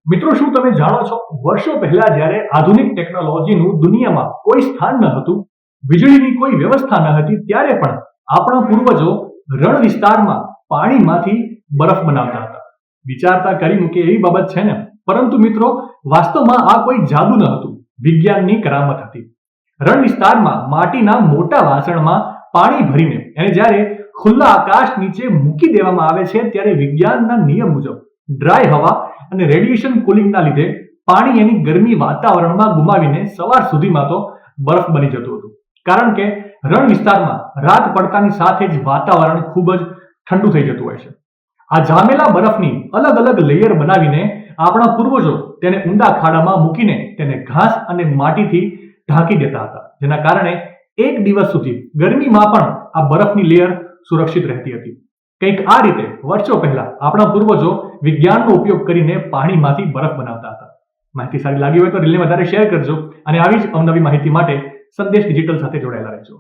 મિત્રો, શું તમે જાણો છો, વર્ષો પહેલા જ્યારે આધુનિક ટેકનોલોજીનું દુનિયામાં કોઈ સ્થાન ન હતું, વીજળીની કોઈ વ્યવસ્થા ન હતી, ત્યારે પણ આપણા પૂર્વજો રણ વિસ્તારમાં પાણીમાંથી બરફ બનાવતા હતા. વિચારતા કરી મૂકે એવી બાબત છે ને. પરંતુ મિત્રો, વાસ્તવમાં આ કોઈ જાદુ ન હતું, વિજ્ઞાનની કરામત હતી. રણ વિસ્તારમાં માટીના મોટા વાસણમાં પાણી ભરીને એને જ્યારે ખુલ્લા આકાશ નીચે મૂકી દેવામાં આવે છે, ત્યારે વિજ્ઞાનના નિયમ મુજબ ડ્રાય હવા અને રેડિયેશન કુલિંગના લીધે પાણી એની ગરમી વાતાવરણમાં ગુમાવીને સવાર સુધીમાં તો બરફ બની જતું હતું. કારણ કે રણ વિસ્તારમાં રાત પડતાની સાથે જ વાતાવરણ ખૂબ જ ઠંડુ થઈ જતું હોય છે. આ જામેલા બરફની અલગ અલગ લેયર બનાવીને આપણા પૂર્વજો તેને ઊંડા ખાડામાં મૂકીને તેને ઘાસ અને માટીથી ઢાંકી દેતા હતા, જેના કારણે એક દિવસ સુધી ગરમીમાં પણ આ બરફની લેયર સુરક્ષિત રહેતી હતી. કંઈક આ રીતે વર્ષો પહેલા આપણા પૂર્વજો વિજ્ઞાનનો ઉપયોગ કરીને પાણીમાંથી બરફ બનાવતા હતા. માહિતી સારી લાગી હોય તો રીલને વધારે શેર કરજો અને આવી જ અવનવી માહિતી માટે સંદેશ ડિજિટલ સાથે જોડાયેલા રહેજો.